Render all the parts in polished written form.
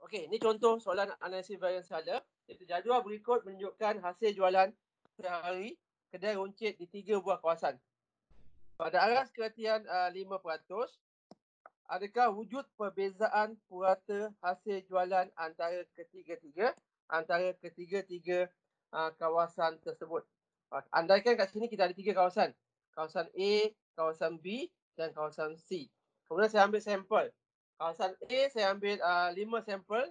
Okey, ini contoh soalan analisis varian skala. Iaitu jadual berikut menunjukkan hasil jualan sehari kedai runcit di 3 buah kawasan. Pada aras keretian 5%, adakah wujud perbezaan purata hasil jualan antara ketiga-tiga kawasan tersebut? Andaikan kat sini kita ada 3 kawasan. Kawasan A, kawasan B dan kawasan C. Kemudian saya ambil sampel. Kawasan A saya ambil 5 sampel.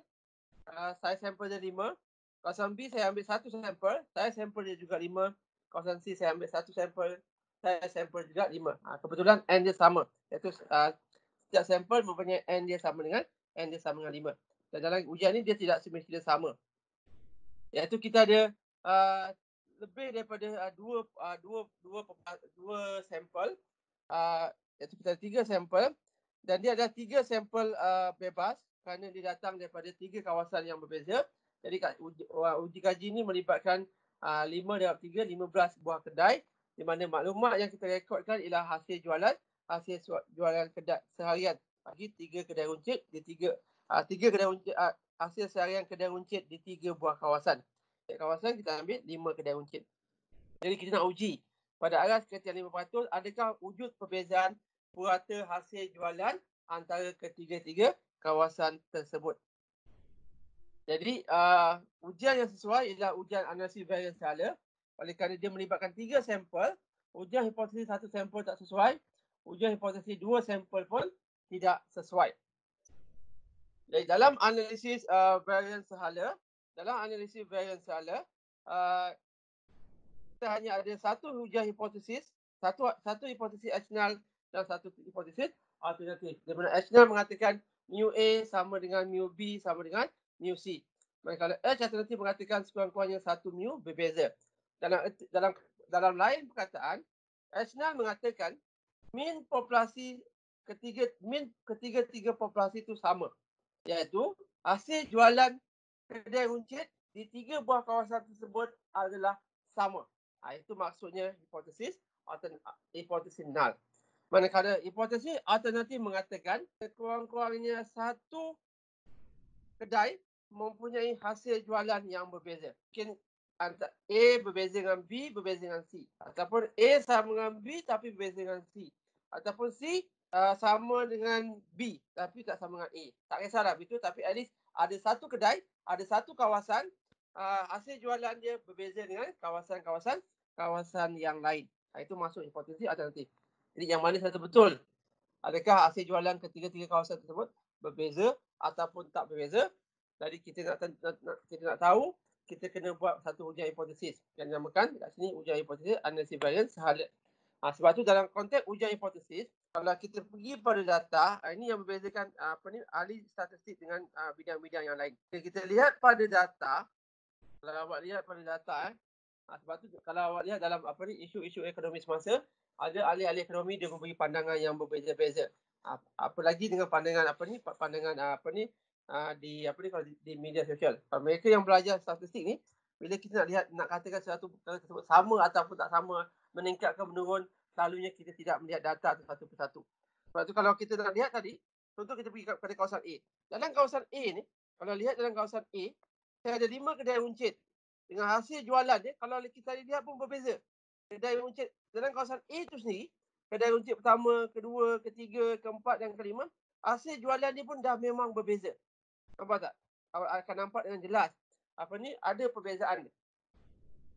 Saya sampel dia 5. Kawasan B saya ambil 1 sampel. Saya sampel dia juga 5. Kawasan C saya ambil 1 sampel. Saya sampel juga 5. Kebetulan N dia sama. Iaitu setiap sampel mempunyai N dia sama dengan 5. Dan dalam ujian ni dia tidak semestinya sama. Iaitu kita ada lebih daripada dua sampel. Iaitu kita ada 3 sampel. Dan dia ada 3 sampel bebas kerana dia datang daripada 3 kawasan yang berbeza. Jadi uji kaji ini melibatkan 5 darab 3, 15 buah kedai, di mana maklumat yang kita rekodkan ialah hasil jualan kedai seharian bagi 3 kedai runcit di 3 kedai runcit, hasil seharian kedai runcit di 3 buah kawasan. Setiap kawasan kita ambil 5 kedai runcit. Jadi kita nak uji pada aras keretian 5%, adakah wujud perbezaan purata hasil jualan antara ketiga-tiga kawasan tersebut. Jadi ujian yang sesuai ialah ujian analisis varian skala. Oleh kerana dia melibatkan 3 sampel, ujian hipotesis 1 sampel tak sesuai, ujian hipotesis 2 sampel pun tidak sesuai. Jadi dalam analisis varian skala, kita hanya ada satu ujian hipotesis, satu hipotesis H0 dan satu hipotesis alternatif. Di mana H0 mengatakan mu A sama dengan mu B sama dengan mu C. Manakala H alternatif mengatakan sekurang-kurangnya satu mu berbeza. Dalam lain perkataan, H0 mengatakan min ketiga-tiga populasi itu sama. Iaitu hasil jualan kedai runcit di 3 buah kawasan tersebut adalah sama. Itu maksudnya hipotesis null. Manakala hipotesis alternatif mengatakan sekurang-kurangnya satu kedai mempunyai hasil jualan yang berbeza. Mungkin antara A berbeza dengan B, berbeza dengan C. Ataupun A sama dengan B tapi berbeza dengan C. Ataupun C sama dengan B tapi tak sama dengan A. Tak kisahlah begitu, tapi at least ada satu kedai, ada satu kawasan, hasil jualan dia berbeza dengan kawasan yang lain. Itu masuk hipotesis alternatif. Jadi yang mana satu betul? Adakah hasil jualan ketiga-tiga kawasan tersebut berbeza ataupun tak berbeza? Jadi kita nak tahu, kita kena buat satu ujian hipotesis. Yang dinamakan kat sini ujian hipotesis analisis varian skala. Sebab tu dalam konteks ujian hipotesis, kalau kita pergi pada data, ini yang membezakan ahli statistik dengan bidang-bidang yang lain. Kita lihat pada data, kalau awak lihat pada data, sebab tu kalau awak lihat dalam isu-isu ekonomi semasa, ada ahli-ahli ekonomi dia memberi pandangan yang berbeza-beza. Apalagi dengan pandangan di media sosial. Mereka yang belajar statistik ni, bila kita nak katakan sesuatu tersebut sama ataupun tak sama, meningkat ke menurun, selalunya kita tidak melihat data satu persatu. Sebab tu kalau kita nak lihat tadi, contoh kita pergi kepada kawasan A. Dalam kawasan A ni, kalau lihat dalam kawasan A, saya ada 5 kedai runcit. Dengan hasil jualan dia, kalau kita lihat pun berbeza. Kedai runcit dalam kawasan A tu sendiri, kedai runcit pertama, kedua, ketiga, keempat dan kelima, hasil jualan dia pun dah memang berbeza. Nampak tak? Awak akan nampak dengan jelas. Ada perbezaan dia.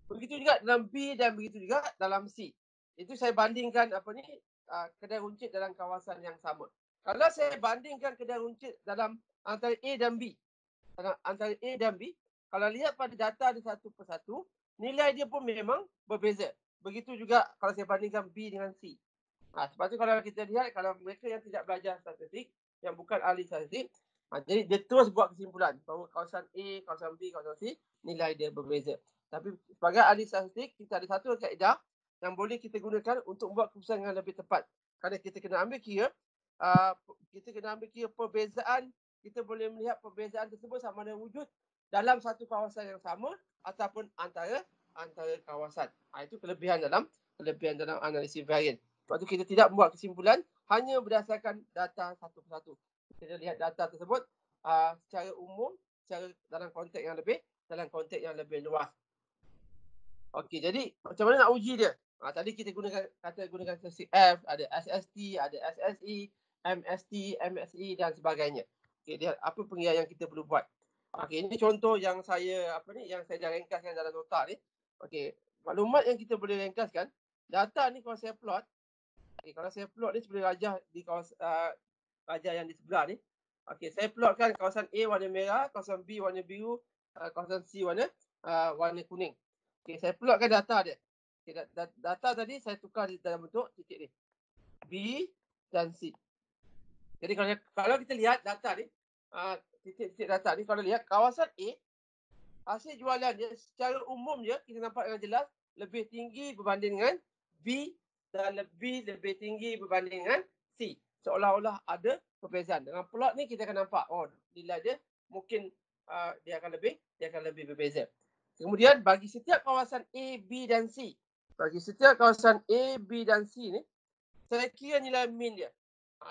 Begitu juga dalam B dan begitu juga dalam C. Itu saya bandingkan kedai runcit dalam kawasan yang sama. Kalau saya bandingkan kedai runcit dalam antara A dan B, kalau lihat pada data dia satu persatu, nilai dia pun memang berbeza. Begitu juga kalau saya bandingkan B dengan C. Sebab tu kalau kita lihat, kalau mereka yang tidak belajar statistik, yang bukan ahli statistik, jadi dia terus buat kesimpulan bahawa kawasan A, kawasan B, kawasan C, nilai dia berbeza. Tapi sebagai ahli statistik, kita ada satu kaedah yang boleh kita gunakan untuk buat keputusan yang lebih tepat. Kerana kita kena ambil kira, perbezaan, kita boleh melihat perbezaan tersebut sama ada wujud dalam satu kawasan yang sama ataupun antara kawasan. Itu kelebihan dalam analisis varian. Sebab tu kita tidak membuat kesimpulan hanya berdasarkan data satu persatu. Kita lihat data tersebut secara umum, secara dalam konteks yang lebih luas. Okey, jadi macam mana nak uji dia? Tadi kita gunakan statistik F, ada SST, ada SSE, MST, MSE dan sebagainya. Okey, dia apa pengiat yang kita perlu buat. Okey, ini contoh yang saya yang saya dah ringkaskan dalam nota ni. Okey, maklumat yang kita boleh ringkaskan, data ni kalau saya plot, kalau saya plot ni seperti rajah di rajah yang di sebelah ni. Okey, saya plotkan kawasan A warna merah, kawasan B warna biru, kawasan C warna kuning. Okey, saya plotkan data dia. Okay, data tadi saya tukar dalam bentuk titik ni. B dan C. Jadi kalau kita lihat data ni, titik-titik data ni, kalau lihat kawasan A, hasil jualan dia secara umum dia kita nampak dengan jelas lebih tinggi berbanding dengan B dan lebih tinggi berbanding dengan C. Seolah-olah ada perbezaan. Dengan plot ni kita akan nampak, nilai dia mungkin dia akan lebih berbeza. Kemudian bagi setiap kawasan A, B dan C, bagi setiap kawasan A, B dan C ni, saya kira nilai min dia.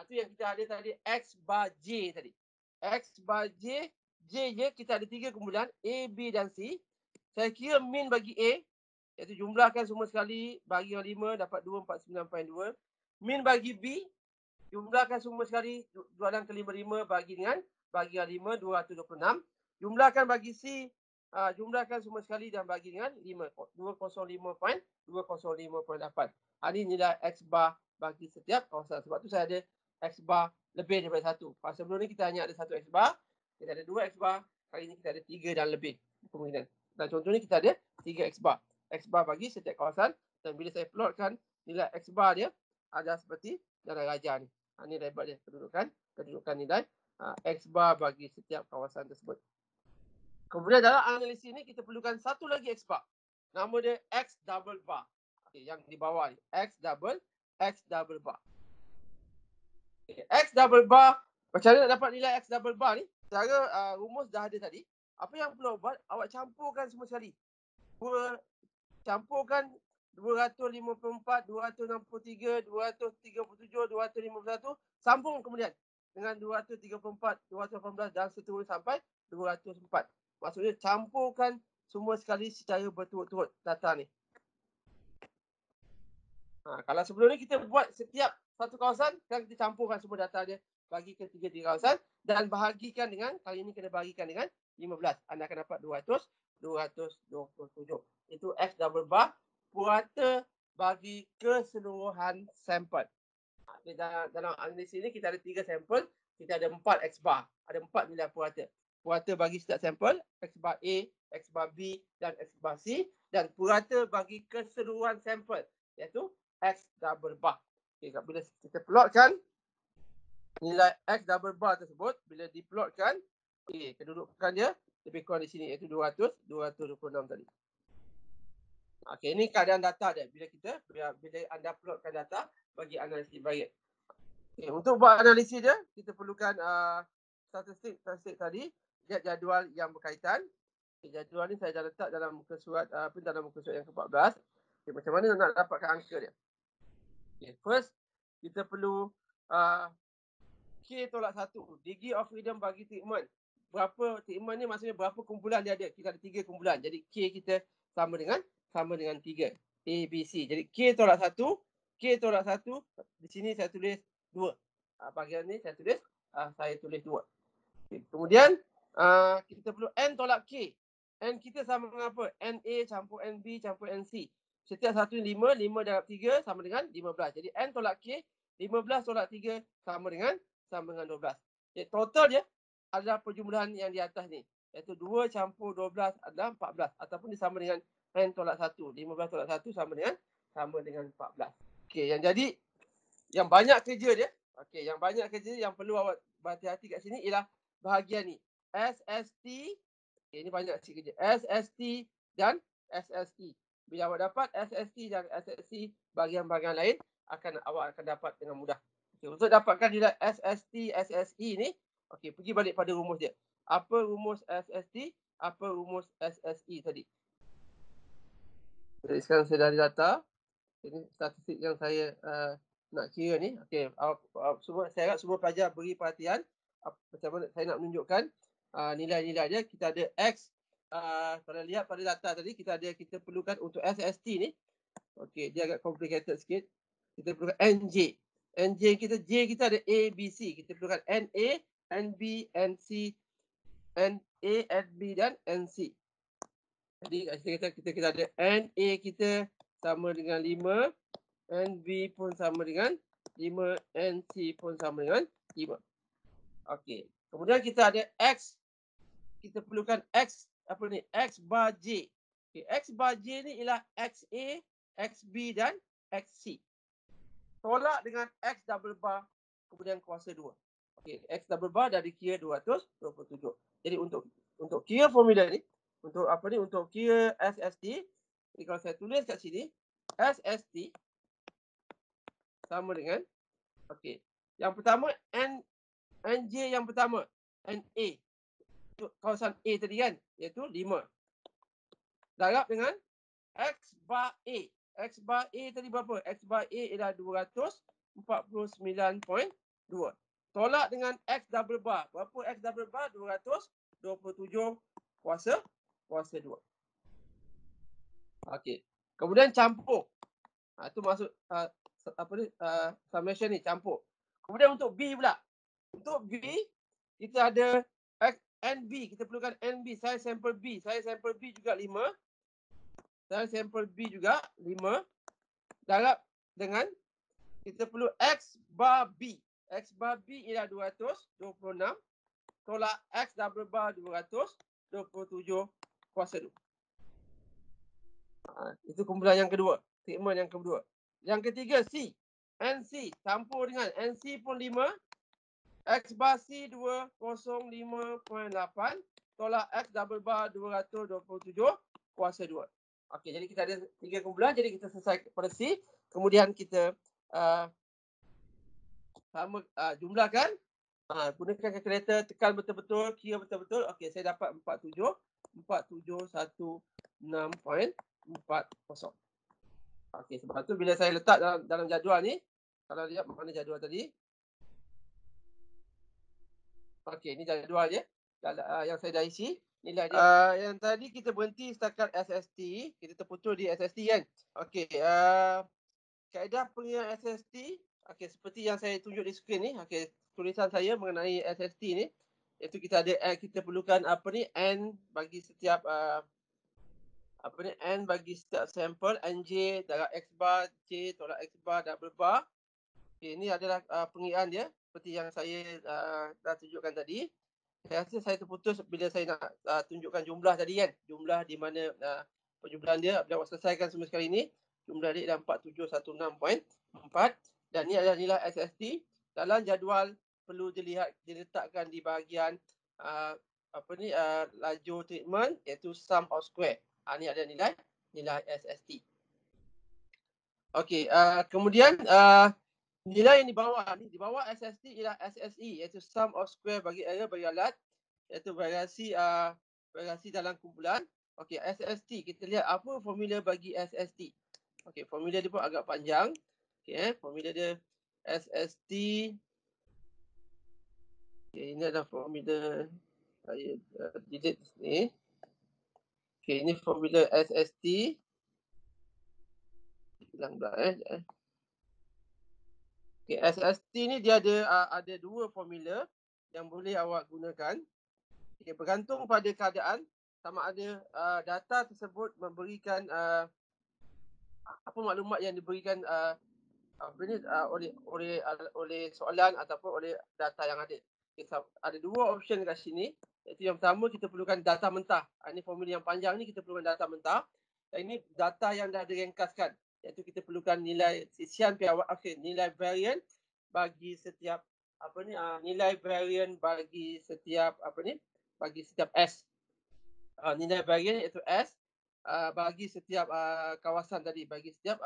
Itu yang kita ada tadi, X bar J tadi. X bar J, J je kita ada 3 kumpulan, A, B dan C. Saya kira min bagi A, iaitu jumlahkan semua sekali, bagi dengan 5, dapat 249.2. Min bagi B, jumlahkan semua sekali, jualan ke 55, bagi dengan 5, 226. Jumlahkan bagi C, jumlahkan semua sekali dan bagi dengan 5, 205.8. Ini nilai X bar bagi setiap kawasan. Sebab tu saya ada X bar lebih daripada 1. Sebelum ni kita hanya ada 1 X bar, kita ada 2 X bar, kali ni kita ada 3 dan lebih kemungkinan. Dan contoh ni kita ada 3 X bar. X bar bagi setiap kawasan, dan bila saya plotkan nilai X bar dia ada seperti dalam rajah ni. Ini label dia, kedudukan nilai X bar bagi setiap kawasan tersebut. Kemudian dalam analisis ni kita perlukan satu lagi X bar. Nama dia X double bar. Okay, yang di bawah ni, X double bar. Okay, X double bar, macam mana nak dapat nilai X double bar ni? Cara rumus dah ada tadi. Apa yang perlu buat, awak campurkan semua sekali. Campurkan 254, 263, 237, 251, sambung kemudian dengan 234, 218 dan seterusnya sampai 204. Maksudnya campurkan semua sekali secara berturut-turut data ni. Kalau sebelum ni kita buat setiap satu kawasan, sekarang kita campurkan semua data dia, bagi ke 3 kawasan dan bahagikan dengan, kali ini kena bahagikan dengan 15. Anda akan dapat 227. Itu X double bar, purata bagi keseluruhan sampel. Dalam analisis ini kita ada 3 sampel, kita ada 4 X bar, ada 4 nilai purata. Purata bagi setiap sampel, X bar A, X bar B dan X bar C, dan purata bagi keseluruhan sampel, iaitu X double bar. Okay, bila kita plotkan nilai X double bar tersebut, bila diplotkan, kedudukan dia lebih kurang di sini, iaitu 226 tadi. Okey, ini keadaan data dia. Bila anda plotkan data bagi analisis baik. Okay, untuk buat analisis dia, kita perlukan statistik tadi, jadual yang berkaitan. Okay, jadual ni saya dah letak dalam muka surat yang ke-14. Okay, macam mana nak dapatkan angka dia? Okay, first kita perlu K tolak 1, degree of freedom bagi treatment. Berapa treatment ni, maksudnya berapa kumpulan dia ada. Kita ada 3 kumpulan. Jadi K kita sama dengan 3. A, B, C. Jadi K tolak 1, di sini saya tulis 2. Bahagian ni saya tulis 2. Okay. Kemudian kita perlu N tolak K. N kita sama dengan apa? NA campur NB campur NC. Setiap satu 5 darab 3 sama dengan 15. Jadi N tolak K, 15 tolak 3 sama dengan 12. Jadi total dia adalah perjumlahan yang di atas ni, iaitu 2 campur 12 adalah 14, ataupun dia sama dengan N tolak 1. 15 tolak 1 sama dengan 14. Okey, yang banyak kerja dia, yang perlu awak berhati-hati kat sini ialah bahagian ni. SST, ini banyak sikit kerja. SST dan SSE. Bila awak dapat SST dan SSE, bahagian-bahagian lain awak akan dapat dengan mudah. Okay, untuk dapatkan nilai SST, SSE ni, pergi balik pada rumus dia. Apa rumus SST? Apa rumus SSE tadi? Jadi sekarang saya dah ada data. Ini statistik yang saya nak kira ni. Okey, saya harap semua pelajar beri perhatian. macam mana saya nak menunjukkan nilai-nilai dia. Kita ada X. Kalau lihat pada data tadi, kita perlukan untuk SST ni. Okey, dia agak complicated sikit. Kita perlukan NJ. NJ kita, J kita ada A, B, C. Kita perlukan NA, NB, NC, NA, NB dan NC. Jadi kita ada NA kita sama dengan 5, NB pun sama dengan 5, NC pun sama dengan 5. Okey. Kemudian kita ada X. Kita perlukan X, X bar J. Okay, X bar J ni ialah XA, XB dan XC. Tolak dengan X double bar kemudian kuasa 2. Okey, X double bar dah dikira 227. Jadi untuk kira formula ni, untuk kira SST, jadi kalau saya tulis kat sini, SST sama dengan, okey, yang pertama NJ yang pertama, NA. Untuk kawasan A tadi kan, iaitu 5. Darab dengan X bar A. X bar A tadi berapa? X bar A ialah 249.2. Tolak dengan X double bar. Berapa X double bar? 227 kuasa 2. Okey. Kemudian campur. Itu maksud summation ni, campur. Kemudian untuk B pula. Untuk B, kita ada NB. Kita perlukan NB. Saya sampel B. Saya sampel B juga 5. Saya sampel B juga 5. Darab dengan kita perlu X bar B. X bar B ialah 226. Tolak X double bar 227 kuasa 2. Itu kumpulan yang kedua. Segmen yang kedua. Yang ketiga C. NC. Campur dengan NC pun 5. X bar C 205.8. Tolak X double bar 227 kuasa 2. Okey, jadi kita ada 3 kumpulan. Jadi kita selesai pada C. Kemudian kita jumlahkan. Gunakan kalkulator, tekan betul-betul, kira betul-betul. Okey, saya dapat 4716.40. Okey, sebab tu bila saya letak dalam jadual ni, kalau lihat mana jadual tadi. Okey, ni jadual dia. Yang saya dah isi. Nilai dia. Yang tadi kita berhenti setakat SST. Kita terputus di SST kan. Okey, kaedah pengiraan SST. Okey, seperti yang saya tunjuk di skrin ni. Okey, tulisan saya mengenai SST ni. Iaitu kita perlukan N bagi setiap N bagi setiap sampel. NJ darab X bar, J tolak X bar, double bar. Okey, ini adalah pengiraan dia. Seperti yang saya dah tunjukkan tadi. Saya rasa saya terputus bila saya nak tunjukkan jumlah tadi kan. Jumlah di mana penjumlahan dia. Bila awak selesaikan semua sekali ni, jumlah dia adalah 4716.4. Dan ni adalah nilai SST. Dalam jadual perlu diletakkan di bahagian lajur treatment, iaitu sum of square. Ni ada nilai SST. Okey, kemudian nilai yang di bawah SST ialah SSE, iaitu sum of square bagi area bagi alat, iaitu variasi dalam kumpulan. Okey, SST, kita lihat apa formula bagi SST. Okey, formula dia pun agak panjang. Okey, formula dia SST. Okey, ini adalah formula saya delete ni. Okey, ini formula SST. Hilang pula Okey, SST ni dia ada 2 formula yang boleh awak gunakan. Okey, bergantung pada keadaan sama ada data tersebut memberikan apa maklumat yang diberikan oleh soalan ataupun oleh data yang ada. Okay, ada 2 option kat sini. Iaitu yang pertama kita perlukan data mentah. Ini formula yang panjang ni kita perlukan data mentah. Dan ini data yang dah direngkaskan. Iaitu kita perlukan nilai sisian piawai, nilai varian bagi setiap nilai varian bagi setiap bagi setiap S. Nilai varian iaitu S bagi setiap kawasan tadi, bagi setiap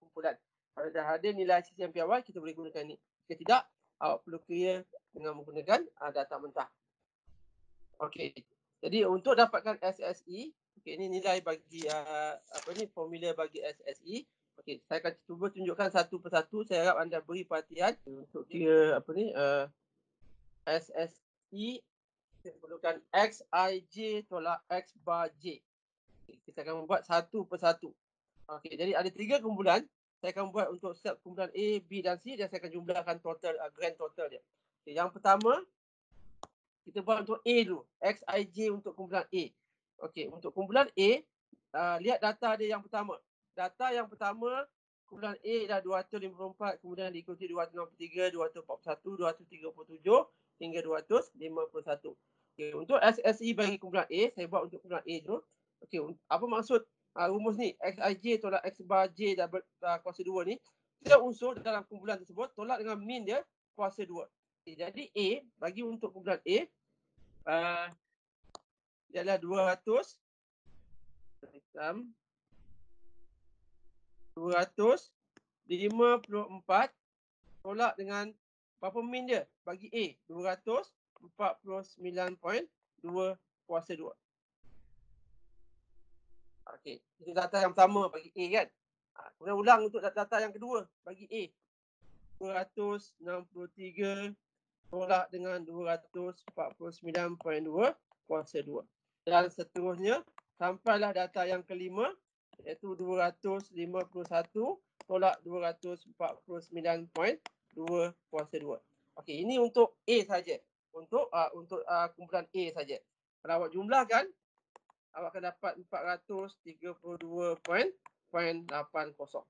kumpulan. Kalau dah ada nilai sisian piawai, kita boleh gunakan ni. Jika tidak, awak perlu clear dengan menggunakan data mentah. Okey. Jadi untuk dapatkan SSE, okey, ini nilai bagi formula bagi SSE. Okey, saya akan cuba tunjukkan satu persatu. Saya harap anda beri perhatian untuk kira SSE kita perlukan Xij tolak X bar J. Kita akan membuat satu persatu. Okey, jadi ada 3 kumpulan. Saya akan buat untuk setiap kumpulan A, B dan C dan saya akan jumlahkan total grand total dia. Okay, yang pertama kita buat untuk A dulu. Xij untuk kumpulan A. Okey, untuk kumpulan A, lihat data dia yang pertama. Data yang pertama, kumpulan A dah 254, kemudian diikuti 263, 241, 237 hingga 251. Okey, untuk SSE bagi kumpulan A, saya buat untuk kumpulan A dulu. Okey, apa maksud rumus ni? Xij tolak X bar J kuasa 2 ni. Setiap unsur dalam kumpulan tersebut tolak dengan min dia kuasa 2. Okay, jadi A, bagi untuk kumpulan A, ialah 200 254 tolak dengan berapa min dia bagi A? 249.2 kuasa 2. Okey, itu data yang pertama bagi A kan. Kemudian ulang untuk data yang kedua bagi A. 263 tolak dengan 249.2 kuasa 2. Dan seterusnya sampailah data yang kelima iaitu 251 tolak 249.2 kuasa 2. Okey, ini untuk A saja. Untuk kumpulan A saja. Kalau awak jumlahkan, awak akan dapat 432.80.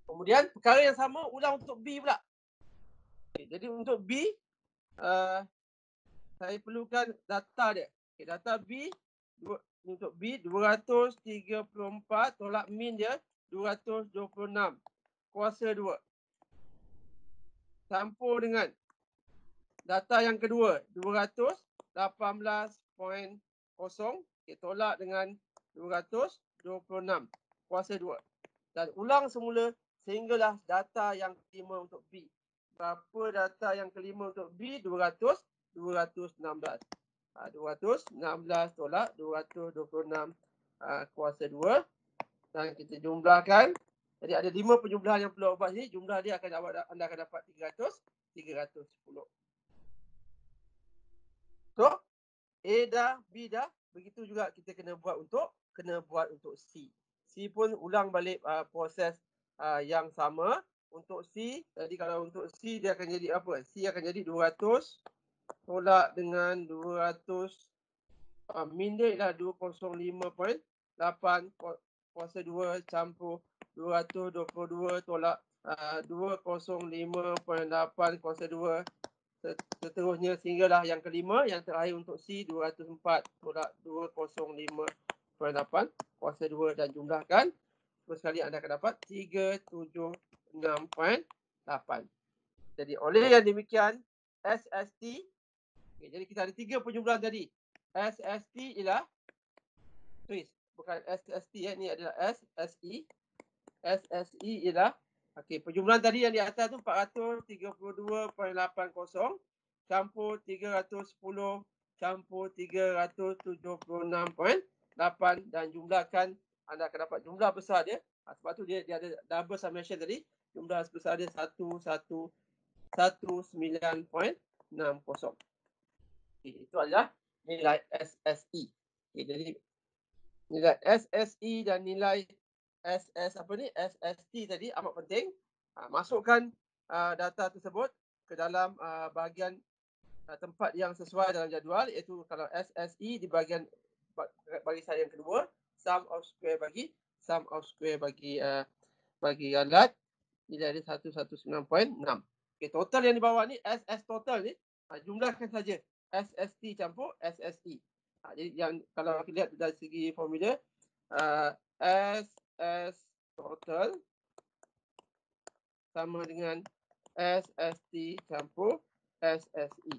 Kemudian perkara yang sama ulang untuk B pula. Okay, jadi untuk B, saya perlukan data dia. Okay, data B, untuk B 234 tolak min dia 226 kuasa 2. Campur dengan data yang kedua 218.0 tolak dengan 226 kuasa 2. Dan ulang semula sehinggalah data yang kelima untuk B. Berapa data yang kelima untuk B? 216. 216 tolak 226 kuasa 2. Dan kita jumlahkan. Jadi ada 5 penjumlahan yang perlu buat ni. Jumlah dia anda akan dapat 310. So, A dah, B dah. Begitu juga kita kena buat untuk C. C pun ulang balik proses yang sama. Untuk C, jadi kalau untuk C dia akan jadi apa? C akan jadi 200 tolak dengan 200 min dia adalah 205.8 kuasa 2 campur 222 tolak 205.8 kuasa 2. Seterusnya sehinggalah yang kelima, yang terakhir untuk C 204 tolak 205.8 kuasa 2 dan jumlahkan. Terus sekali anda akan dapat 376.8. Jadi oleh yang demikian SST, okay, jadi kita ada 3 penjumlahan tadi. SST ialah bukan SST ni adalah SSE. SSE ialah penjumlahan tadi yang di atas tu 432.80 campur 310 campur 376.8 dan jumlahkan, anda akan dapat jumlah besar dia. Sebab tu dia ada double summation tadi. Jumlah besar dia 1119.60. Itu adalah nilai SSE. Jadi nilai SSE dan nilai SST tadi amat penting. Masukkan data tersebut ke dalam bahagian tempat yang sesuai dalam jadual, iaitu kalau SSE di bahagian barisan yang kedua, sum of square bagi alat, nilai dia 119.6. Okay, total yang di bawah ni SS total ni jumlahkan saja SST campur SSE. Jadi yang kalau kita lihat dari segi formula SS total sama dengan SST campur SSE.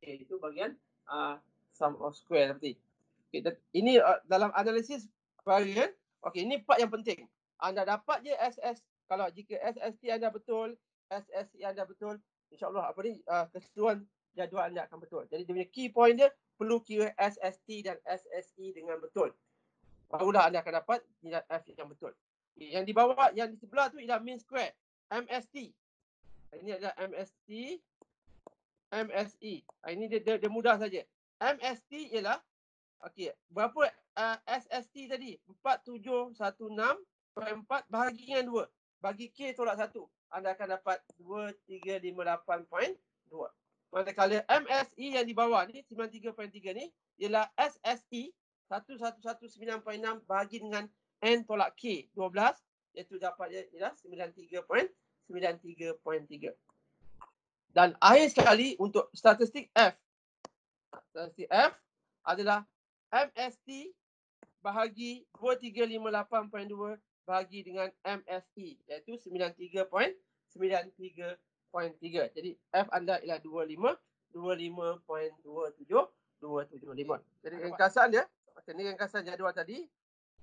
Okay, itu bahagian sum of square tadi. Okay, ini dalam analisis varian. Okay, ini part yang penting. Anda dapat je SS. Kalau jika SST anda betul, SSE anda betul, insyaAllah keseluruhan jadual anda akan betul. Jadi dia punya key point dia perlu kira SST dan SSE dengan betul. Barulah anda akan dapat nilai F yang betul. Okay, yang di bawah, yang di sebelah tu ialah mean square, MST. Ini adalah MSE. Ini dia mudah saja. MST ialah okey, berapa SST tadi? 4716.4 bahagi dengan 2. Bagi K tolak 1. Anda akan dapat 2358.2. Manakala MSE yang di bawah ni 93.3 ni ialah SSE 1119.6 bahagi dengan N tolak K 12, iaitu dapatnya ialah 93.3. Dan akhir sekali untuk statistik F. Statistik F adalah MST bahagi 2358.2 bahagi dengan MSE, iaitu 93.93.3. Jadi F anda ialah 25.27.275. Jadi ringkasan dia, ini ringkasan jadual tadi.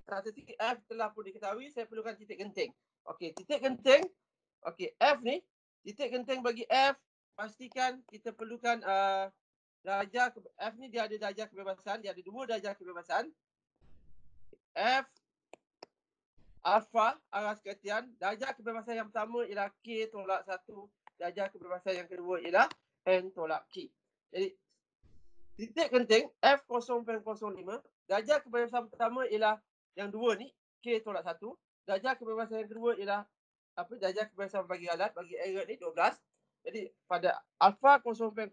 Statistik F telah pun diketahui, saya perlukan titik genting. Okey, titik genting. Okey, F ni, titik genting bagi F, pastikan kita perlukan darjah F ni dia ada darjah kebebasan, dia ada 2 darjah kebebasan. F alfa aras ketian, darjah kebebasan yang pertama ialah K tolak 1, darjah kebebasan yang kedua ialah N tolak K. Jadi titik genting F 0.05, darjah kebebasan pertama ialah yang 2 ni, K tolak 1, darjah kebebasan yang kedua ialah darjah kebebasan bagi alat, bagi error ni 12. Jadi pada alfa 0.05,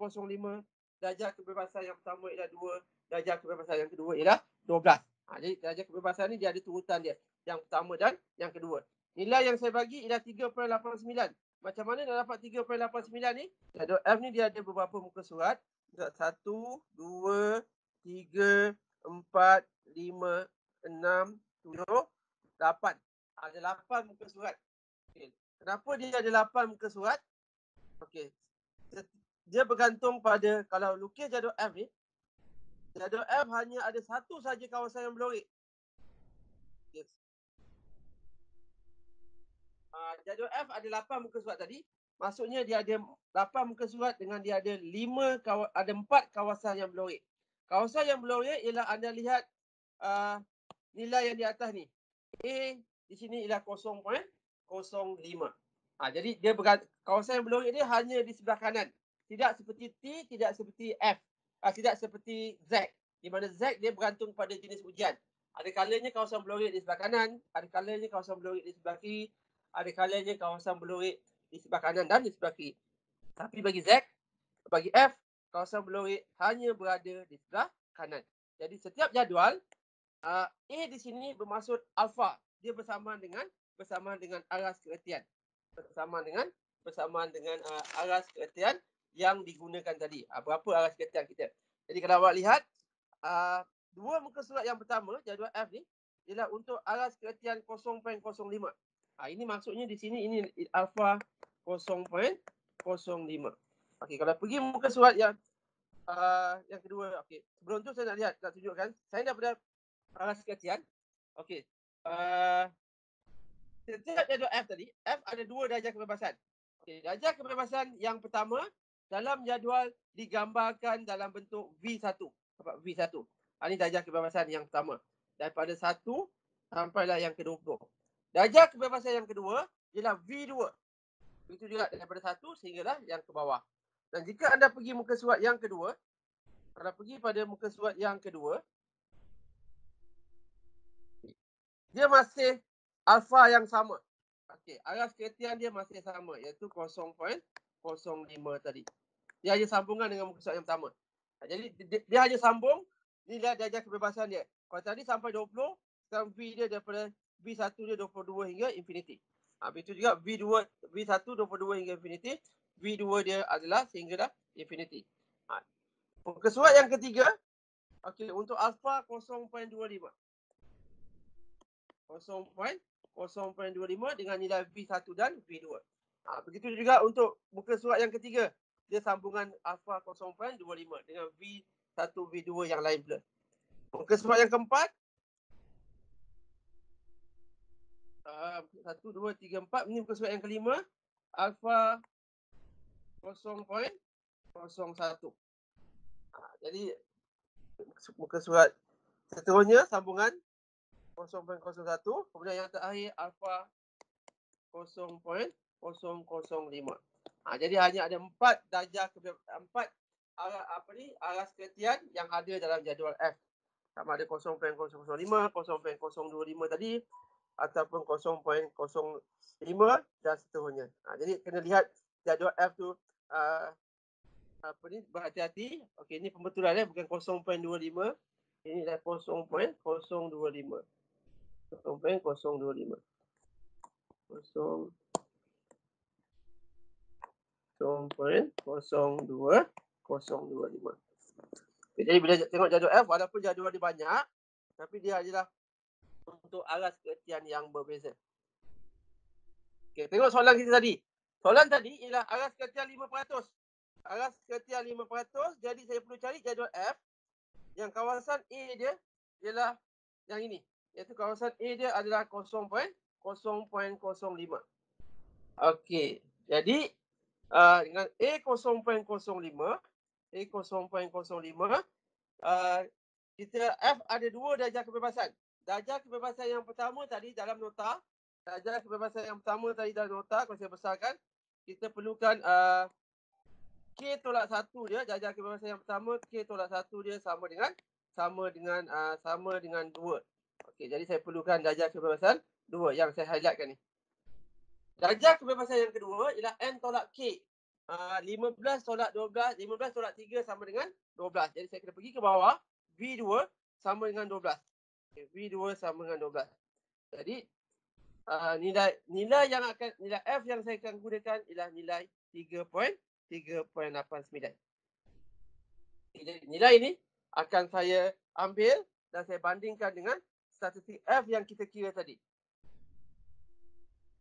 darjah kebebasan yang pertama ialah 2, darjah kebebasan yang kedua ialah 12. Jadi darjah kebebasan ni dia ada turutan dia, yang pertama dan yang kedua. Nilai yang saya bagi ialah 3.89. Macam mana nak dapat 3.89 ni? Jadual F ni dia ada beberapa muka surat. 1, 2, 3, 4, 5, 6, 7, 8. Ada 8 muka surat. Okay. Kenapa dia ada 8 muka surat? Okey. Dia bergantung pada, kalau lukis jadual F ni, jadual F hanya ada satu saja kawasan yang berlorek. Yes. Jadual F ada 8 muka surat tadi. Maksudnya dia ada 8 muka surat dengan dia ada 4 kawasan yang berlorek. Kawasan yang berlorek ialah anda lihat nilai yang di atas ni. A di sini ialah 0.05. Jadi dia kawasan yang berlorek dia hanya di sebelah kanan. Tidak seperti T, tidak seperti F. Tidak seperti Z. Di mana Z dia bergantung pada jenis ujian. Ada kalanya kawasan berlorek di sebelah kanan, ada kalanya kawasan berlorek di sebelah kiri, ada kalanya kawasan berlorek di sebelah kanan dan di sebelah kiri. Tapi bagi Z, bagi F, kawasan berlorek hanya berada di sebelah kanan. Jadi setiap jadual, A di sini bermaksud alfa. Dia bersamaan dengan aras keretian. Bersamaan dengan aras keretian yang digunakan tadi. Berapa aras keretian kita. Jadi kalau awak lihat, 2 muka surat yang pertama, jadual F ni, ialah untuk aras keretian 0.05. Ini maksudnya di sini ini alfa 0.05. Okey, kalau pergi muka surat yang kedua, okey. Sebelum tu saya nak tunjukkan. Saya dah pada aras keretian. Okey. Setiap jadual F tadi, F ada 2 darjah kebebasan. Okey, darjah kebebasan yang pertama dalam jadual digambarkan dalam bentuk V1. V1. Ini darjah kebebasan yang pertama. Daripada 1 sampailah yang ke-20. Darjah kebebasan yang kedua ialah V2. Itu juga daripada 1 sehinggalah yang ke bawah. Dan jika anda pergi muka surat yang kedua, kalau pergi pada muka surat yang kedua, dia masih alfa yang sama. Okey, aras keretian dia masih sama, iaitu 0.05 tadi. Dia hanya sambungan dengan muka surat yang pertama. Jadi dia hanya sambung nilai darjah kebebasan dia. Kalau tadi sampai 20, sekarang V dia daripada V1 dia 22 hingga infinity. Begitu juga V1 22 hingga infinity. V2 dia adalah sehinggalah infinity. Muka surat yang ketiga, okey, untuk alfa 0.25. 0.25 dengan nilai V1 dan V2. Begitu juga untuk muka surat yang ketiga. Dia sambungan alfa 0.25 dengan V1, V2 yang lain pula. Muka surat yang keempat. 1, 2, 3, 4. Ini muka surat yang kelima. Alfa 0.01. Jadi muka surat seterusnya sambungan 0.01. Kemudian yang terakhir alfa 0.005. Jadi hanya ada 4 darjah aras keretian yang ada dalam jadual F. Sama ada 0.005, 0.025 tadi ataupun 0.05 dan seterusnya. Jadi kena lihat jadual F tu berhati-hati. Okey, ini pembetulan bukan 0.25. Ini dah 0.025. 0.025. 0.025. Jadi bila tengok jadual F, walaupun jadual dia banyak, tapi dia adalah untuk aras keretian yang berbeza. Okey, tengok soalan kita tadi. Soalan tadi ialah aras keretian 5%. Aras keretian 5%, jadi saya perlu cari jadual F yang kawasan A dia ialah yang ini. Iaitu kawasan A dia adalah 0.005. Okey, jadi dengan A 0.05, kita F ada 2 darjah kebebasan. Darjah kebebasan yang pertama tadi dalam nota, kalau saya besarkan, kita perlukan K tolak 1 dia, darjah kebebasan yang pertama, K tolak 1 dia sama dengan 2. Okey, jadi saya perlukan darjah kebebasan 2 yang saya highlightkan ni. Darjah kebebasan yang kedua ialah N tolak K. 15 tolak 12, 15 tolak 3 sama dengan 12. Jadi saya kena pergi ke bawah, V2 sama dengan 12. Okay, V2 sama dengan 12. Jadi nilai F yang saya akan gunakan ialah nilai 3.89. Jadi nilai ini akan saya ambil dan saya bandingkan dengan statistik F yang kita kira tadi.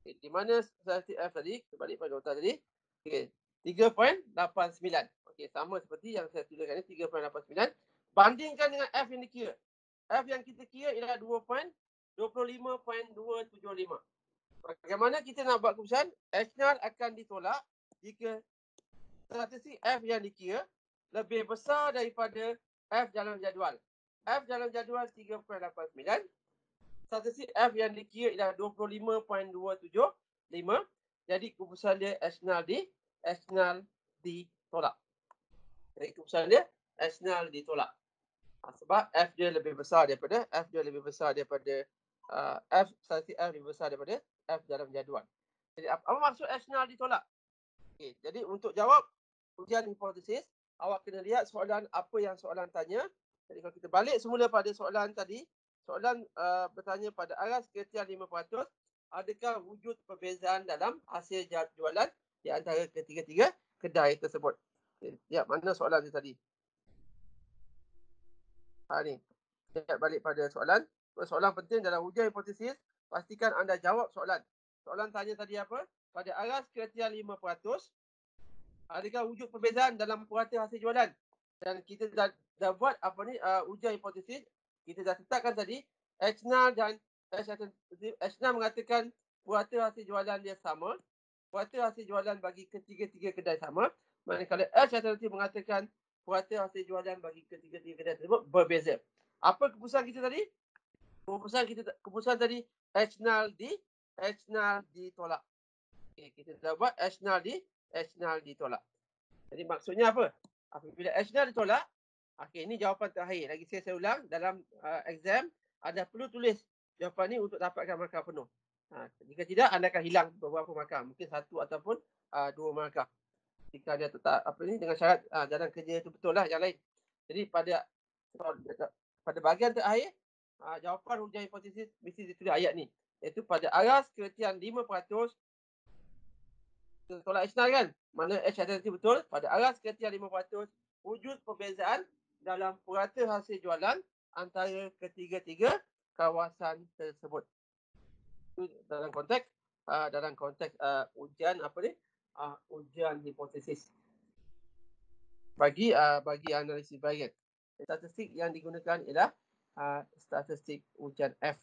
Okay, di mana statistik F tadi? Kita balik pada nota tadi. Okay, 3.89. Okey, sama seperti yang saya tuliskan ni, 3.89. Bandingkan dengan F yang dikira. F yang kita kira ialah 25.275. Bagaimana kita nak buat keputusan? H0 akan ditolak jika statistik F yang dikira lebih besar daripada F dalam jadual. F dalam jadual 3.89. Statistik F yang dikira ialah 25.275. Jadi keputusan dia H0 ditolak. Jadi keputusan dia H0 ditolak. Sebab F dia lebih besar daripada statistik F lebih besar daripada F dalam jadual. Jadi apa maksud H0 ditolak? Okey, jadi untuk jawab ujian hipotesis, awak kena lihat soalan apa yang soalan tanya. Jadi kalau kita balik semula pada soalan tadi, soalan bertanya pada aras keretian 5%, adakah wujud perbezaan dalam hasil jualan di antara ketiga-tiga kedai tersebut? Lihat mana soalan dia tadi. Ni. Lihat balik pada soalan. Soalan penting dalam ujian hipotesis, pastikan anda jawab soalan. Soalan tanya tadi apa? Pada aras keretian 5%, adakah wujud perbezaan dalam purata hasil jualan? Dan kita dah buat ujian hipotesis. Kita dah tetapkan tadi H0 dan H0 mengatakan purata hasil jualan dia sama. Purata hasil jualan bagi ketiga-tiga kedai sama. Manakala H mengatakan purata hasil jualan bagi ketiga-tiga kedai tersebut berbeza. Apa keputusan kita tadi? Keputusan tadi H0 ditolak. Okay, kita dah buat H0 ditolak. Jadi maksudnya apa? Apabila H0 ditolak, okey, ini jawapan terakhir. Lagi saya ulang, dalam exam anda perlu tulis jawapan ni untuk dapatkan markah penuh. Jika tidak, anda akan hilang beberapa markah, mungkin 1 ataupun 2 markah. Jika dia tetap dengan syarat jalan kerja itu betul lah yang lain. Jadi pada bahagian terakhir, jawapan ujian hipotesis mesti ditulis ayat ni. Iaitu pada aras keretian 5%, kita tolak H0 kan? Mana H alternatif betul? Pada aras keretian 5%, wujud perbezaan dalam purata hasil jualan antara ketiga-tiga kawasan tersebut. Dalam konteks ujian ujian hipotesis. Bagi analisis varian. Statistik yang digunakan ialah statistik ujian F.